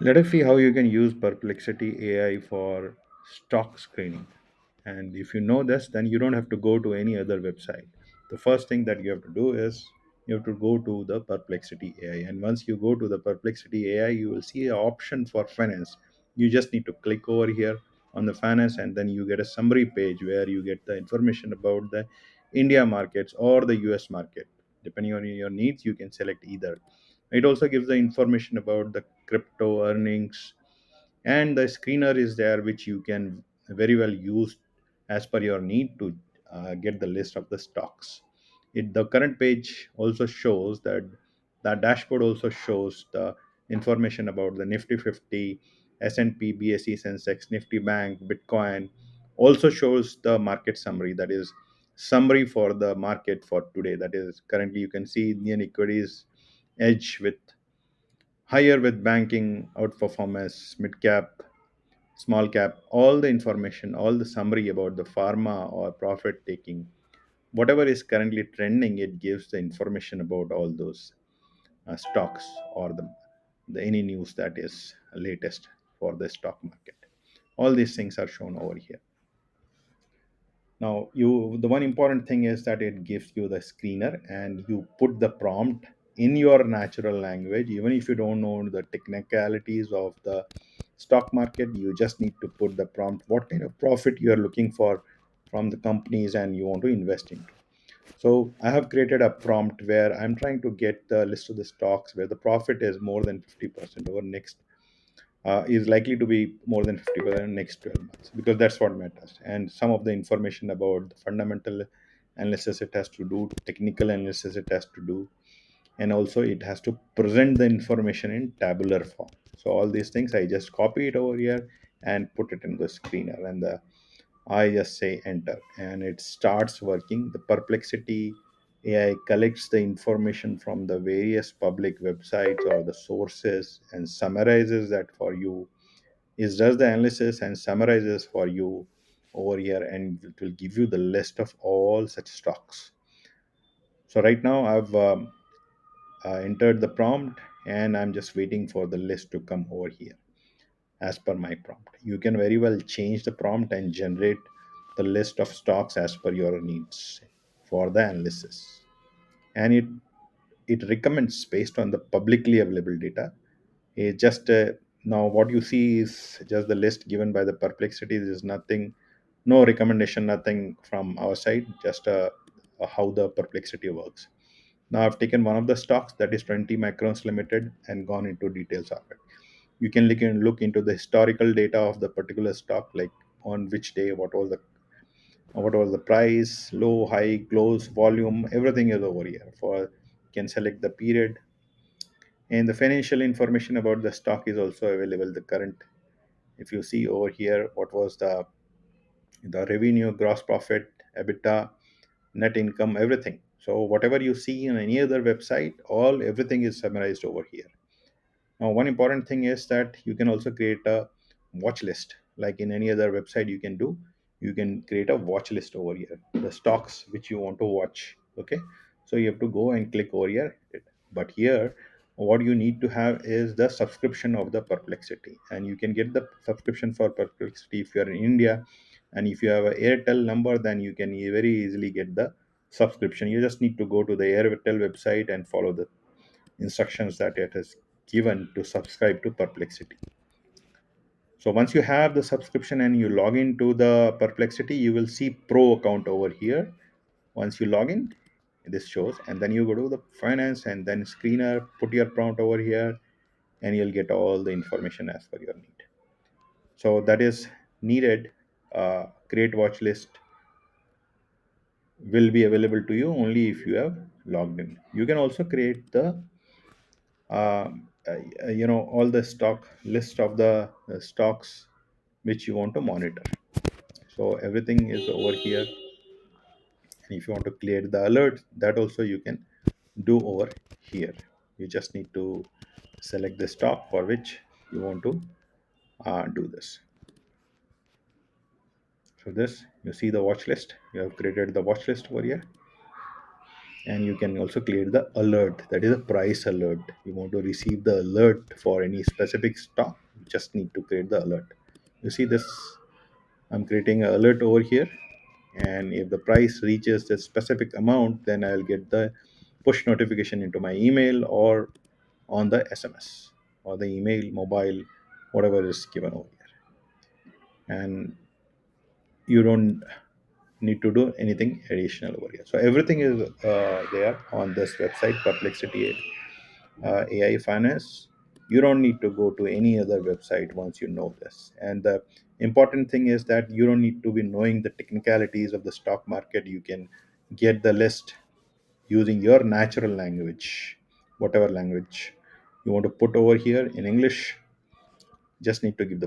Let us see how you can use Perplexity AI for stock screening. And if you know this, then you don't have to go to any other website. The first thing that you have to do is you have to go to the Perplexity AI. And once you go to the Perplexity AI, you will see an option for finance. You just need to click over here on the finance, and then you get a summary page where you get the information about the India markets or the US market. Depending on your needs, you can select either. It also gives the information about the crypto earnings, and the screener is there, which you can very well use as per your need to get the list of the stocks. The current page also shows that the dashboard also shows the information about the Nifty 50, S&P, BSE, Sensex, Nifty Bank, Bitcoin. Also shows the market summary, that is summary for the market for today. That is currently you can see Indian equities edge with higher with banking outperformance, mid cap, small cap, all the information, all the summary about the pharma or profit taking, whatever is currently trending, it gives the information about all those stocks or the any news that is latest for the stock market. All these things are shown over here. Now, the one important thing is that it gives you the screener, and you put the prompt in your natural language. Even if you don't know the technicalities of the stock market, you just need to put the prompt what kind of profit you are looking for from the companies and you want to invest into. So I have created a prompt where I'm trying to get the list of the stocks where the profit is more than 50% over next is likely to be more than 50% in the next 12 months, because that's what matters. And some of the information about the fundamental analysis it has to do, technical analysis it has to do, and also it has to present the information in tabular form. So all these things I just copy it over here and put it in the screener, and I just say enter, and it starts working. The Perplexity AI collects the information from the various public websites or the sources and summarizes that for you. It does the analysis and summarizes for you over here, and it will give you the list of all such stocks. So right now I've entered the prompt, and I'm just waiting for the list to come over here as per my prompt. You can very well change the prompt and generate the list of stocks as per your needs for the analysis. And it recommends based on the publicly available data. It just now what you see is just the list given by the Perplexity. There is nothing, no recommendation, nothing from our side. Just how the Perplexity works. Now I've taken one of the stocks, that is 20 Microns Limited, and gone into details of it. You can look into the historical data of the particular stock, like on which day, what was the price, low, high, close, volume, everything is over here. For you can select the period, and the financial information about the stock is also available. The current, if you see over here, what was the revenue, gross profit, EBITDA, net income, everything. So whatever you see in any other website, all everything is summarized over here. Now, one important thing is that you can also create a watch list. Like in any other website, you can do. You can create a watch list over here, the stocks which you want to watch. Okay, so you have to go and click over here. But here, what you need to have is the subscription of the Perplexity, and you can get the subscription for Perplexity if you are in India, and if you have a Airtel number, then you can very easily get the subscription. You just need to go to the Airtel website and follow the instructions that it has given to subscribe to Perplexity. So once you have the subscription and you log into the Perplexity, you will see Pro account over here. Once you log in, this shows, and then you go to the finance and then screener, put your prompt over here, and you'll get all the information as per your need. So that is needed. Create watch list will be available to you only if you have logged in. You can also create the all the stock list of the stocks which you want to monitor. So everything is over here, and if you want to clear the alert, that also you can do over here. You just need to select the stock for which you want to do this. So this, you see the watch list, you have created the watch list over here. And you can also create the alert, that is a price alert. You want to receive the alert for any specific stock, you just need to create the alert. You see this, I'm creating an alert over here, and if the price reaches the specific amount, then I'll get the push notification into my email or on the SMS or the email, mobile, whatever is given over here. And you don't need to do anything additional over here. So everything is there on this website, Perplexity AI Finance. You don't need to go to any other website once you know this. And the important thing is that you don't need to be knowing the technicalities of the stock market. You can get the list using your natural language, whatever language you want to put over here in English. Just need to give the